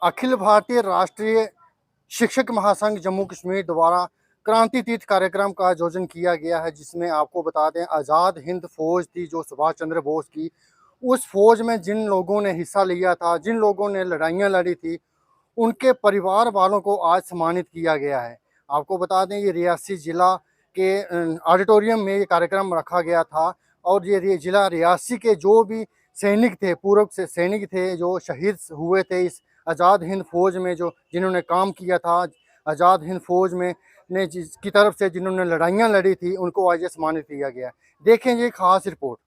अखिल भारतीय राष्ट्रीय शिक्षक महासंघ जम्मू कश्मीर द्वारा क्रांति तीर्थ कार्यक्रम का आयोजन किया गया है, जिसमें आपको बता दें आज़ाद हिंद फौज थी जो सुभाष चंद्र बोस की। उस फौज में जिन लोगों ने हिस्सा लिया था, जिन लोगों ने लड़ाइयाँ लड़ी थी, उनके परिवार वालों को आज सम्मानित किया गया है। आपको बता दें ये रियासी ज़िला के ऑडिटोरियम में ये कार्यक्रम रखा गया था और ये ज़िला रियासी के जो भी सैनिक थे, पूर्व से सैनिक थे जो शहीद हुए थे इस आज़ाद हिंद फौज में, जो जिन्होंने काम किया था आज़ाद हिंद फौज में ने जिसकी तरफ से जिन्होंने लड़ाइयाँ लड़ी थी, उनको आज ये सम्मानित किया गया है। देखें ये खास रिपोर्ट।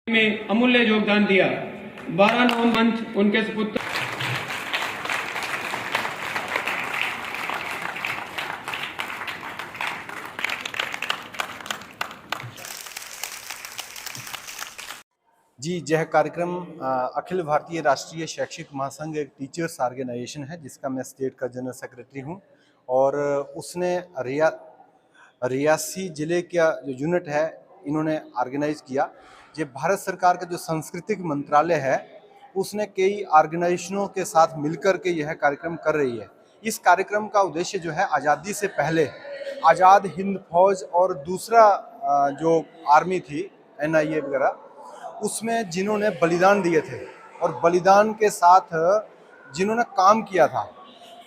में अमूल्य योगदान दिया। 12 नवंबर उनके सुपुत्र जी यह कार्यक्रम अखिल भारतीय राष्ट्रीय शैक्षिक महासंघ एक टीचर्स ऑर्गेनाइजेशन है जिसका मैं स्टेट का जनरल सेक्रेटरी हूं और उसने रियासी ज़िले का जो यूनिट है इन्होंने ऑर्गेनाइज किया। ये भारत सरकार का जो सांस्कृतिक मंत्रालय है उसने कई ऑर्गेनाइजेशनों के साथ मिलकर के यह कार्यक्रम कर रही है। इस कार्यक्रम का उद्देश्य जो है आज़ादी से पहले आज़ाद हिंद फौज और दूसरा जो आर्मी थी NIA वगैरह, उसमें जिन्होंने बलिदान दिए थे और बलिदान के साथ जिन्होंने काम किया था,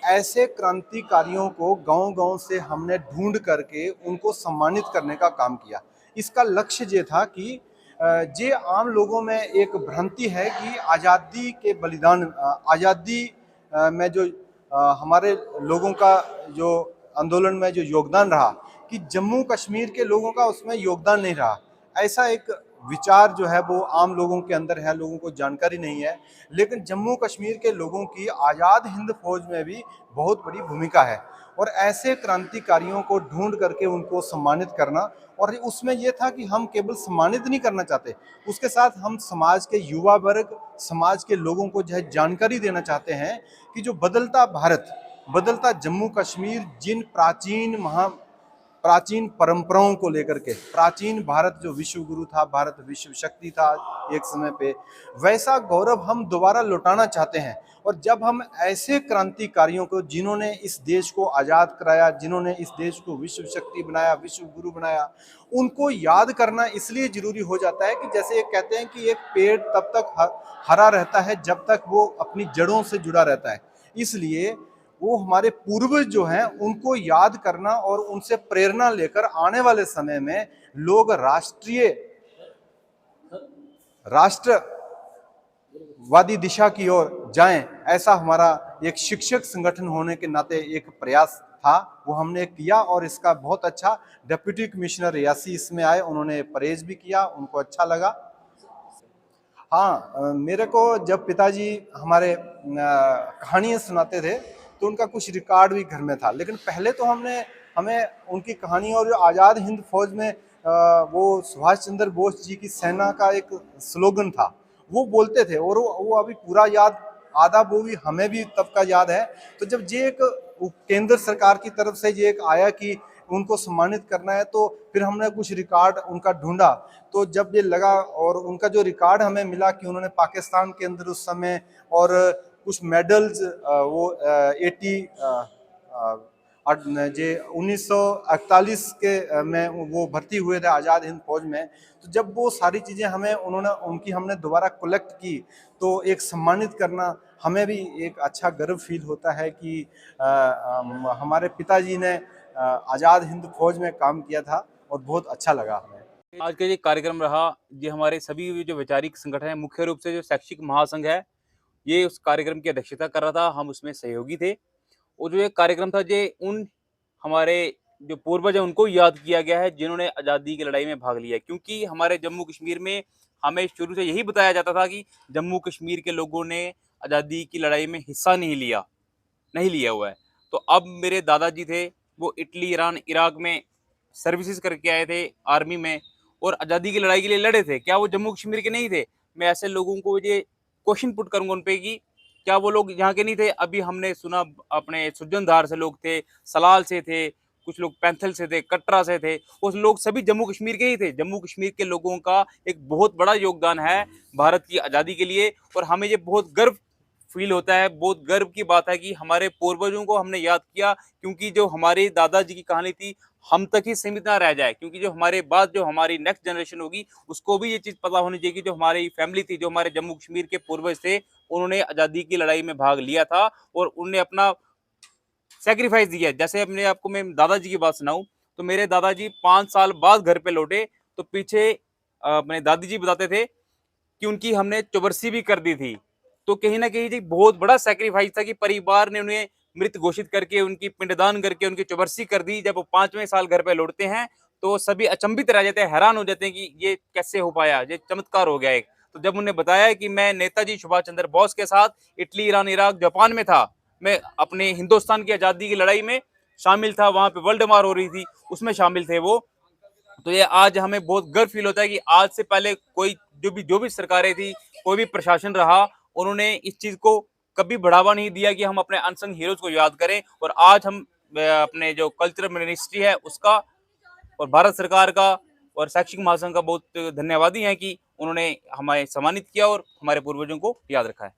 ऐसे क्रांतिकारियों को गांव-गांव से हमने ढूंढ करके उनको सम्मानित करने का काम किया। इसका लक्ष्य ये था कि जे आम लोगों में एक भ्रांति है कि आज़ादी के बलिदान आज़ादी में जो हमारे लोगों का जो आंदोलन में जो योगदान रहा कि जम्मू कश्मीर के लोगों का उसमें योगदान नहीं रहा, ऐसा एक विचार जो है वो आम लोगों के अंदर है, लोगों को जानकारी नहीं है। लेकिन जम्मू कश्मीर के लोगों की आज़ाद हिंद फौज में भी बहुत बड़ी भूमिका है और ऐसे क्रांतिकारियों को ढूंढ करके उनको सम्मानित करना, और उसमें यह था कि हम केवल सम्मानित नहीं करना चाहते, उसके साथ हम समाज के युवा वर्ग, समाज के लोगों को जो है जानकारी देना चाहते हैं कि जो बदलता भारत, बदलता जम्मू कश्मीर जिन प्राचीन परंपराओं को लेकर के, प्राचीन भारत जो विश्व गुरु था, भारत विश्व शक्ति था एक समय पे, वैसा गौरव हम दोबारा लौटाना चाहते हैं। और जब हम ऐसे क्रांतिकारियों को जिन्होंने इस देश को आज़ाद कराया, जिन्होंने इस देश को विश्व शक्ति बनाया, विश्व गुरु बनाया, उनको याद करना इसलिए जरूरी हो जाता है कि जैसे एक कहते हैं कि एक पेड़ तब तक हरा रहता है जब तक वो अपनी जड़ों से जुड़ा रहता है। इसलिए वो हमारे पूर्वज जो हैं उनको याद करना और उनसे प्रेरणा लेकर आने वाले समय में लोग राष्ट्रवादी दिशा की ओर जाएं, ऐसा हमारा एक शिक्षक संगठन होने के नाते एक प्रयास था, वो हमने किया और इसका बहुत अच्छा डिप्टी कमिश्नर रियासी इसमें आए, उन्होंने परहेज भी किया, उनको अच्छा लगा। हाँ, मेरे को जब पिताजी हमारे कहानियाँ सुनाते थे तो उनका कुछ रिकॉर्ड भी घर में था, लेकिन पहले तो हमें उनकी कहानी और जो आज़ाद हिंद फौज में वो सुभाष चंद्र बोस जी की सेना का एक स्लोगन था वो बोलते थे और वो अभी पूरा याद, आधा वो भी हमें भी तब का याद है। तो जब ये एक केंद्र सरकार की तरफ से ये एक आया कि उनको सम्मानित करना है, तो फिर हमने कुछ रिकॉर्ड उनका ढूंढा, तो जब ये लगा और उनका जो रिकॉर्ड हमें मिला कि उन्होंने पाकिस्तान के अंदर उस समय और कुछ मेडल्स वो 1948 के में वो भर्ती हुए थे आज़ाद हिंद फौज में। तो जब वो सारी चीज़ें हमने दोबारा कलेक्ट की तो एक सम्मानित करना हमें भी एक अच्छा गर्व फील होता है कि हमारे पिताजी ने आज़ाद हिंद फौज में काम किया था और बहुत अच्छा लगा हमें। आज का ये कार्यक्रम रहा, ये हमारे सभी जो वैचारिक संगठन है, मुख्य रूप से जो शैक्षिक महासंघ है, ये उस कार्यक्रम की अध्यक्षता कर रहा था, हम उसमें सहयोगी थे। और जो ये कार्यक्रम था ये उन हमारे जो पूर्वज हैं उनको याद किया गया है जिन्होंने आज़ादी की लड़ाई में भाग लिया है, क्योंकि हमारे जम्मू कश्मीर में हमें शुरू से यही बताया जाता था कि जम्मू कश्मीर के लोगों ने आज़ादी की लड़ाई में हिस्सा नहीं लिया हुआ है। तो अब मेरे दादाजी थे, वो इटली, ईरान, इराक में सर्विसेज करके आए थे आर्मी में, और आज़ादी की लड़ाई के लिए लड़े थे, क्या वो जम्मू कश्मीर के नहीं थे? मैं ऐसे लोगों को ये क्वेश्चन पुट करूंगा उन पे कि क्या वो लोग यहाँ के नहीं थे? अभी हमने सुना अपने सुरजनधार से लोग थे, सलाल से थे, कुछ लोग पैंथल से थे, कटरा से थे, वो लोग सभी जम्मू कश्मीर के ही थे। जम्मू कश्मीर के लोगों का एक बहुत बड़ा योगदान है भारत की आज़ादी के लिए, और हमें ये बहुत गर्व फील होता है, बहुत गर्व की बात है कि हमारे पूर्वजों को हमने याद किया, क्योंकि जो हमारे दादाजी की कहानी थी हम तक ही सीमित ना रह जाए, क्योंकि जो हमारे बाद जो हमारी नेक्स्ट जनरेशन होगी उसको भी ये चीज़ पता होनी चाहिए कि जो हमारी फैमिली थी, जो हमारे जम्मू कश्मीर के पूर्वज थे, उन्होंने आज़ादी की लड़ाई में भाग लिया था और उन्होंने अपना सैक्रिफाइस दिया है। जैसे अपने आपको मैं दादाजी की बात सुनाऊं, तो मेरे दादाजी 5 साल बाद घर पे लौटे, तो पीछे अपने दादी जी बताते थे कि उनकी हमने चौबरसी भी कर दी थी। तो कहीं न कहीं जी बहुत बड़ा सैक्रिफाइस था कि परिवार ने उन्हें मृत घोषित करके, उनकी पिंडदान करके उनकी चौबरसी कर दी। जब वो 5वें साल घर पे लौटते हैं, तो सभी अचंभित रह जाते हैं, हैरान हो जाते हैं कि ये कैसे हो पाया? ये चमत्कार हो गया एक। तो जब उन्हें बताया कि मैं नेताजी सुभाष चंद्र बोस के साथ इटली, ईरान, इराक, जापान में था। मैं अपने हिंदुस्तान की आज़ादी की लड़ाई में शामिल था, वहाँ पे वर्ल्ड वार हो रही थी, उसमें शामिल थे वो। तो ये आज हमें बहुत गर्व फील होता है कि आज से पहले कोई जो भी सरकारें थी, कोई भी प्रशासन रहा, उन्होंने इस चीज को कभी बढ़ावा नहीं दिया कि हम अपने अनसंग हीरोज को याद करें। और आज हम अपने जो कल्चरल मिनिस्ट्री है उसका और भारत सरकार का और शैक्षिक महासंघ का बहुत धन्यवादी हैं कि उन्होंने हमें सम्मानित किया और हमारे पूर्वजों को याद रखा है।